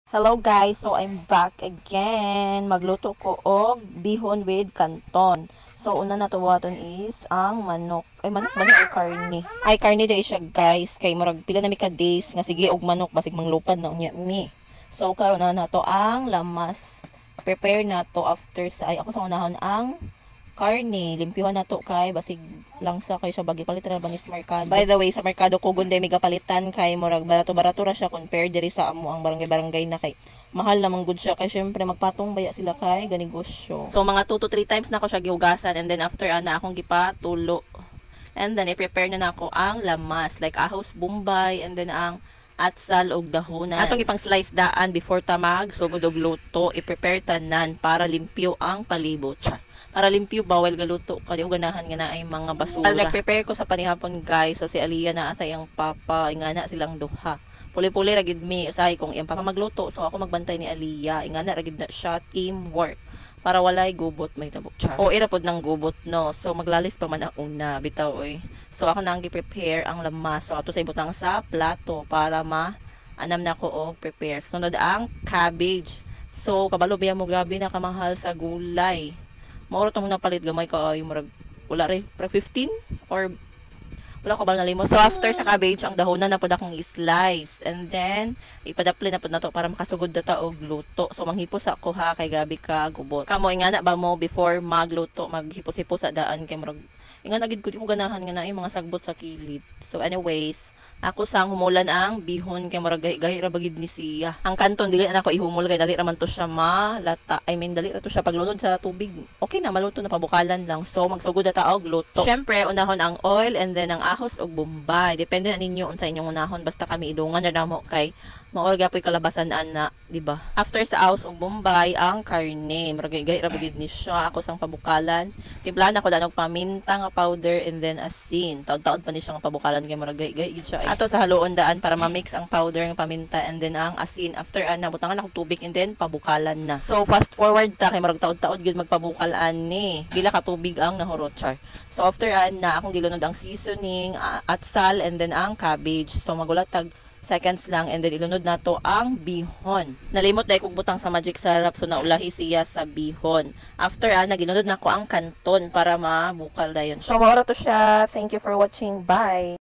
Hello guys, so I'm back again. Magluto ko og bihon with canton. So una na to waton is ang manok. Ay manok ba ni karni? Ay karni day siya guys. Kay murag pila na mi ka days nga sige og manok basig manglupad na unya mi. So karon na to ang lamas. Prepare na to after sa ay ako sa unahon ang karne, limpyuhan na to kay basig lang sa kay siya bagi palitan na bangis merkado. By the way, sa merkado ko gunday may gapalitan kay murag barato-barato ra siya compare diri sa amo ang barangay-barangay na kay mahal naman gud siya kay syempre magpatong baya sila kay ganegosyo. So mga 2 to 3 times na ako siya gihugasan and then after ana akong gipatulo. And then i-prepare na nako ang lamas like ahos bombay and then ang atsal og dahonan. Atong ipang slice daan before tamag sugod og luto, i-prepare tanan para limpyo ang palibot. Para limpyo bawal galuto kadi og ganahan nga na ay mga basura. Nag-prepare ko sa panihapon guys. So si Aliyah na sa iyang papa, ingana silang duha. Puli-puli ra gid mi usahay kung iyang papa magluto. So ako magbantay ni Aliyah. Ingana ra gid na siya teamwork para walay gubot may tabok char. O ira pod ng gubot no. So maglalis pa man ang una bitaw oy. So ako nang gi-prepare ang lamas. So ato sa ibutang sa plato para anam na ko og prepare. Sunod ang cabbage. So kabalo biya mo grabe na kamahal sa gulay. Mauro to mong napalit gamay ka ay murag wala rin para 15 or wala ko ba nalimot. So after sa cabbage ang dahonan na pud akong i-slice and then ipadapli na pud nato para makasugod data og luto. So manghipos ako ha kay gabi ka gubot. Kamo ingana ba mo before magluto maghipos-hipos sa daan kay murag ingana gid ko di ko ganahan nga na mga sagbot sa kilid. So anyways, ako sang humulan ang bihon kay murag gahi ra bagid ni siya. Ang kanton dili na ako ihumol kay dali ra man to siya malata. I mean dali ra to siya paglunod sa tubig. Okay na maluto na pabukalan lang. So magsugod na ta og luto. Syempre unahon ang oil and then ang ahos og bombay. Depende na ninyo unsa inyong unahon basta kami idungan na namo kay maol gyapon kalabasan ana, di ba? After sa ahos og bombay ang karne. Murag gahi ra bagid ni siya. Ako sang pabukalan. Timplahan ako danog paminta nga powder and then asin. Taud-taud pa ni siya nga pabukalan kay murag gahi gid siya. Ato sa haluon daan para ma-mix ang powder ng paminta and then ang asin. After ana butangan ako tubig and then pabukalan na. So fast forward ta kay marag taud-taud gyud magpabukalan ni. Bila ka tubig ang nahurot char. So after ana akong gilunod ang seasoning, atsal and then ang cabbage. So magulatag seconds lang and then ilunod na to ang bihon. Nalimot dahil kong butang sa magic syrup so naulahi siya sa bihon. After ginunod na ko ang kanton para mabukal dayon. So maura to siya. Thank you for watching. Bye!